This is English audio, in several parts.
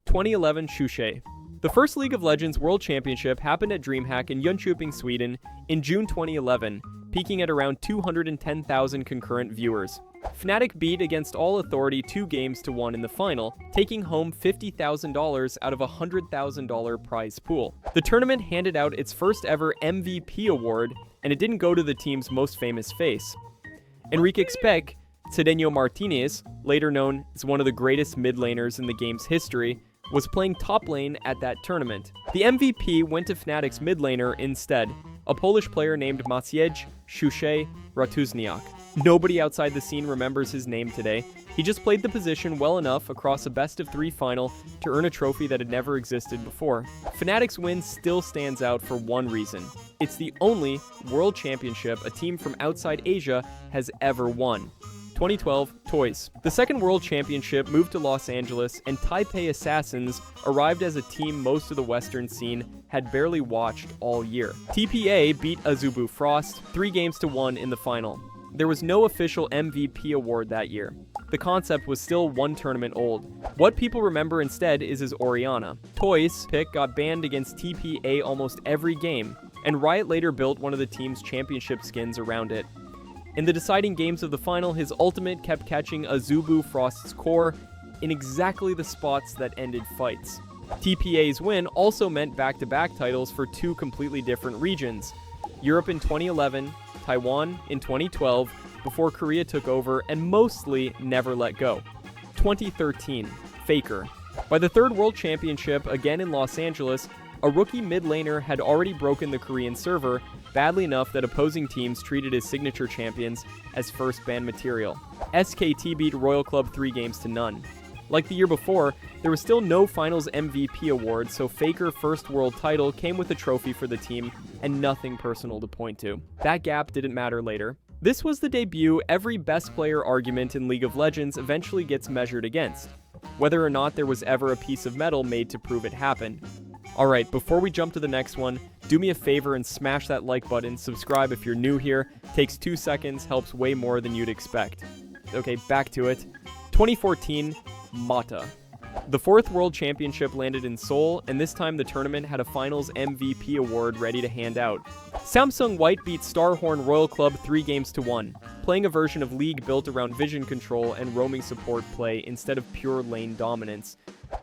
2011 Shushei. The first League of Legends World Championship happened at DreamHack in Jönköping, Sweden in June 2011, peaking at around 210,000 concurrent viewers. Fnatic beat Against All Authority 2-1 in the final, taking home $50,000 out of a $100,000 prize pool. The tournament handed out its first ever MVP award, and it didn't go to the team's most famous face. Enrique Speck, Cedeño Martinez, later known as one of the greatest mid laners in the game's history, was playing top lane at that tournament. The MVP went to Fnatic's mid laner instead, a Polish player named Maciej Shushei Ratuzniak. Nobody outside the scene remembers his name today. He just played the position well enough across a best-of-3 final to earn a trophy that had never existed before. Fnatic's win still stands out for one reason. It's the only World Championship a team from outside Asia has ever won. 2012 Toyz. The second World Championship moved to Los Angeles, and Taipei Assassins arrived as a team most of the Western scene had barely watched all year. TPA beat Azubu Frost 3-1 in the final. There was no official MVP award that year. The concept was still one tournament old. What people remember instead is his Orianna. Toyz pick got banned against TPA almost every game, and Riot later built one of the team's championship skins around it. In the deciding games of the final, his ultimate kept catching Azubu Frost's core in exactly the spots that ended fights. TPA's win also meant back-to-back titles for two completely different regions. Europe in 2011, Taiwan in 2012, before Korea took over and mostly never let go. 2013, Faker. By the third World Championship, again in Los Angeles, a rookie mid laner had already broken the Korean server badly enough that opposing teams treated his signature champions as first ban material. SKT beat Royal Club 3-0. Like the year before, there was still no Finals MVP award, so Faker's first world title came with a trophy for the team and nothing personal to point to. That gap didn't matter later. This was the debut every best player argument in League of Legends eventually gets measured against, whether or not there was ever a piece of metal made to prove it happened. Alright, before we jump to the next one, do me a favor and smash that like button, subscribe if you're new here, takes 2 seconds, helps way more than you'd expect. Okay, back to it. 2014, Mata. The fourth World Championship landed in Seoul, and this time the tournament had a Finals MVP award ready to hand out. Samsung White beat Starhorn Royal Club 3-1, playing a version of League built around vision control and roaming support play instead of pure lane dominance.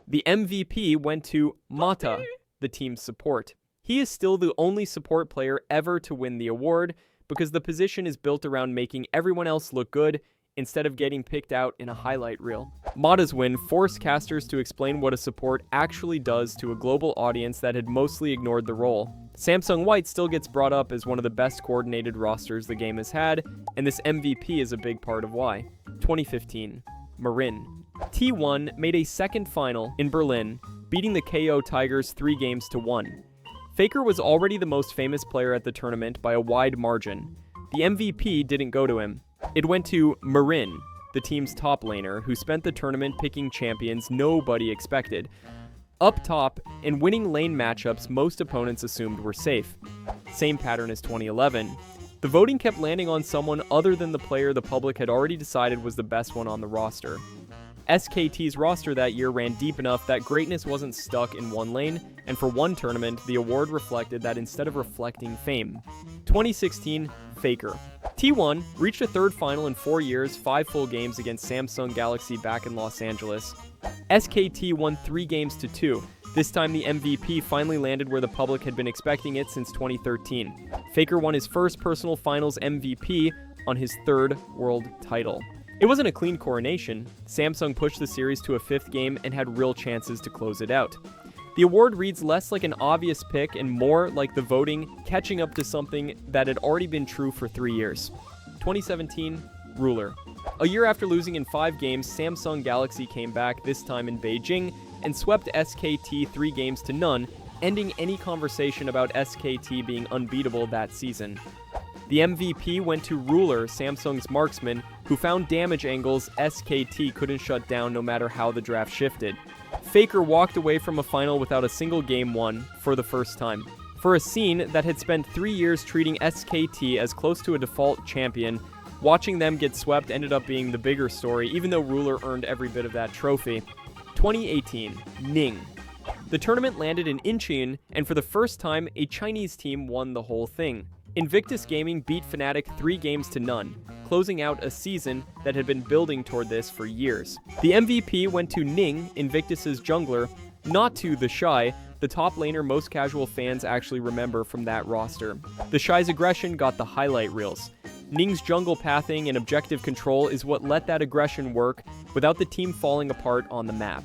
The MVP went to Mata, the team's support. He is still the only support player ever to win the award, because the position is built around making everyone else look good instead of getting picked out in a highlight reel. Mata's win forced casters to explain what a support actually does to a global audience that had mostly ignored the role. Samsung White still gets brought up as one of the best coordinated rosters the game has had, and this MVP is a big part of why. 2015, Marin. T1 made a second final in Berlin, beating the KO Tigers 3-1. Faker was already the most famous player at the tournament by a wide margin. The MVP didn't go to him. It went to Marin, the team's top laner, who spent the tournament picking champions nobody expected. Up top, and winning lane matchups most opponents assumed were safe. Same pattern as 2011. The voting kept landing on someone other than the player the public had already decided was the best one on the roster. SKT's roster that year ran deep enough that greatness wasn't stuck in one lane, and for one tournament, the award reflected that instead of reflecting fame. 2016, Faker. T1 reached a third final in 4 years, 5 full games against Samsung Galaxy back in Los Angeles. SKT won 3-2. This time the MVP finally landed where the public had been expecting it since 2013. Faker won his first personal finals MVP on his third world title. It wasn't a clean coronation. Samsung pushed the series to a 5th game and had real chances to close it out. The award reads less like an obvious pick and more like the voting catching up to something that had already been true for 3 years. 2017, Ruler. A year after losing in 5 games, Samsung Galaxy came back, this time in Beijing, and swept SKT 3-0, ending any conversation about SKT being unbeatable that season. The MVP went to Ruler, Samsung's marksman, who found damage angles SKT couldn't shut down no matter how the draft shifted. Faker walked away from a final without a single game won for the first time. For a scene that had spent 3 years treating SKT as close to a default champion, watching them get swept ended up being the bigger story, even though Ruler earned every bit of that trophy. 2018, Ning. The tournament landed in Incheon, and for the first time, a Chinese team won the whole thing. Invictus Gaming beat Fnatic 3-0, closing out a season that had been building toward this for years. The MVP went to Ning, Invictus's jungler, not to the Shushei, the top laner most casual fans actually remember from that roster. The Shushei's aggression got the highlight reels. Ning's jungle pathing and objective control is what let that aggression work without the team falling apart on the map.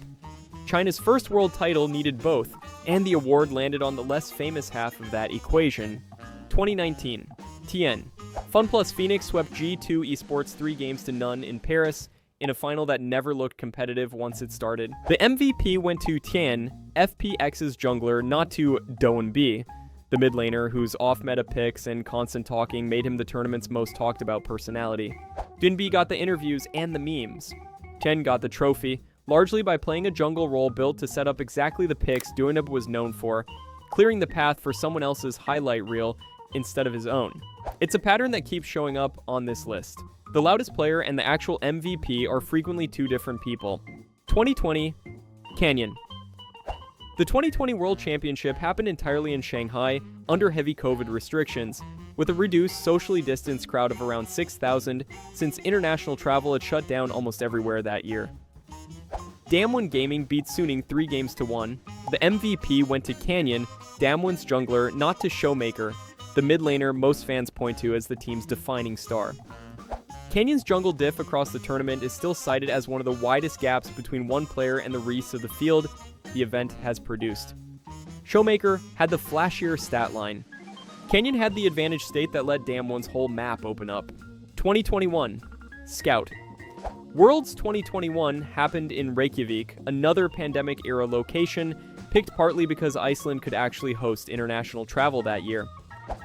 China's first world title needed both, and the award landed on the less famous half of that equation. 2019, Tian. FunPlus Phoenix swept G2 Esports 3-0 in Paris, in a final that never looked competitive once it started. The MVP went to Tian, FPX's jungler, not to Doan-B, the mid laner whose off-meta picks and constant talking made him the tournament's most talked about personality. Doan-B got the interviews and the memes. Tian got the trophy, largely by playing a jungle role built to set up exactly the picks Doan-B was known for, clearing the path for someone else's highlight reel instead of his own. It's a pattern that keeps showing up on this list. The loudest player and the actual MVP are frequently two different people. 2020, Kingen. The 2020 World Championship happened entirely in Shanghai, under heavy COVID restrictions, with a reduced, socially distanced crowd of around 6,000 since international travel had shut down almost everywhere that year. Damwon Gaming beat Suning 3-1. The MVP went to Kingen, Damwon's jungler, not to Showmaker, the mid laner most fans point to as the team's defining star. Kangen's jungle diff across the tournament is still cited as one of the widest gaps between one player and the rest of the field the event has produced. Showmaker had the flashier stat line. Kingen had the advantage state that let Damwon's whole map open up. 2021, Scout. Worlds 2021 happened in Reykjavik, another pandemic-era location, picked partly because Iceland could actually host international travel that year.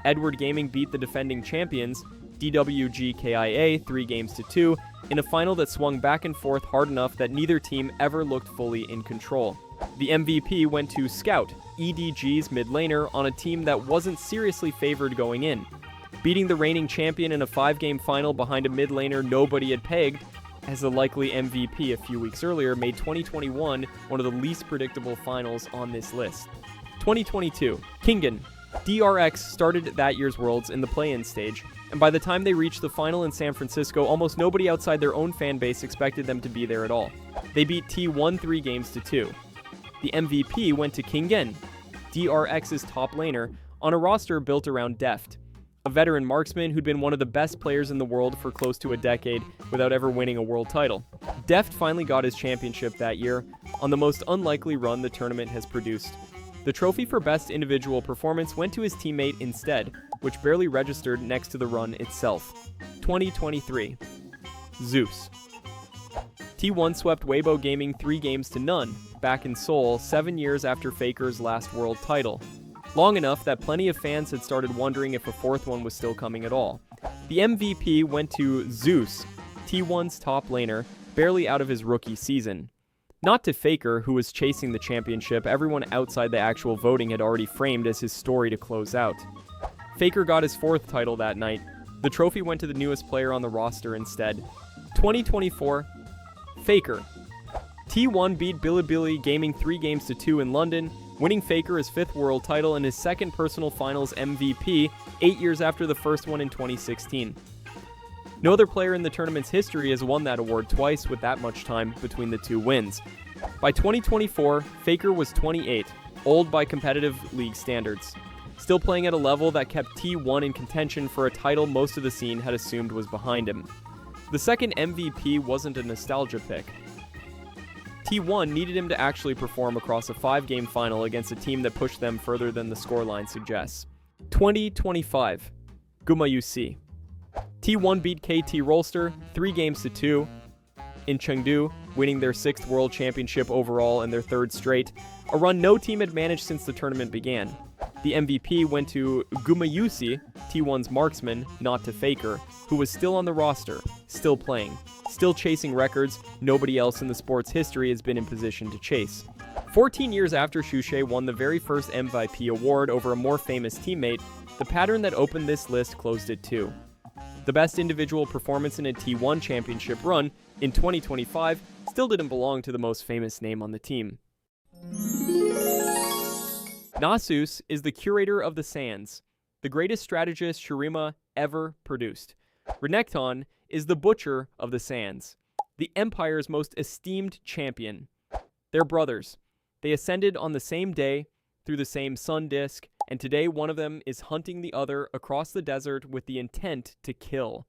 Edward Gaming beat the defending champions, DWGKIA 3-2, in a final that swung back and forth hard enough that neither team ever looked fully in control. The MVP went to Scout, EDG's mid laner, on a team that wasn't seriously favored going in. Beating the reigning champion in a 5-game final behind a mid laner nobody had pegged as the likely MVP a few weeks earlier made 2021 one of the least predictable finals on this list. 2022, Kingen. DRX started that year's Worlds in the play-in stage, and by the time they reached the final in San Francisco, almost nobody outside their own fan base expected them to be there at all. They beat T1 3-2. The MVP went to Kingen, DRX's top laner, on a roster built around Deft, a veteran marksman who'd been one of the best players in the world for close to a decade without ever winning a world title. Deft finally got his championship that year, on the most unlikely run the tournament has produced. The trophy for best individual performance went to his teammate instead, which barely registered next to the run itself. 2023, Zeus. T1 swept Weibo Gaming 3-0 back in Seoul 7 years after Faker's last world title. Long enough that plenty of fans had started wondering if a fourth one was still coming at all. The MVP went to Zeus, T1's top laner, barely out of his rookie season. Not to Faker, who was chasing the championship everyone outside the actual voting had already framed as his story to close out. Faker got his fourth title that night. The trophy went to the newest player on the roster instead. 2024, Faker. T1 beat Bilibili Gaming 3-2 in London, winning Faker his fifth world title and his second personal finals MVP 8 years after the first one in 2016. No other player in the tournament's history has won that award twice with that much time between the two wins. By 2024, Faker was 28, old by competitive league standards, still playing at a level that kept T1 in contention for a title most of the scene had assumed was behind him. The second MVP wasn't a nostalgia pick. T1 needed him to actually perform across a 5-game final against a team that pushed them further than the scoreline suggests. 2025, Gumayusi. T1 beat KT Rolster 3-2 in Chengdu, winning their 6th World Championship overall and their 3rd straight, a run no team had managed since the tournament began. The MVP went to Gumayusi, T1's marksman, not to Faker, who was still on the roster, still playing, still chasing records nobody else in the sport's history has been in position to chase. 14 years after Shushei won the very first MVP award over a more famous teammate, the pattern that opened this list closed it too. The best individual performance in a T1 championship run in 2025 still didn't belong to the most famous name on the team. Zeus is the curator of the sands, the greatest strategist Shurima ever produced. Renekton is the butcher of the sands, the Empire's most esteemed champion. They're brothers. They ascended on the same day, through the same sun disk, and today one of them is hunting the other across the desert with the intent to kill.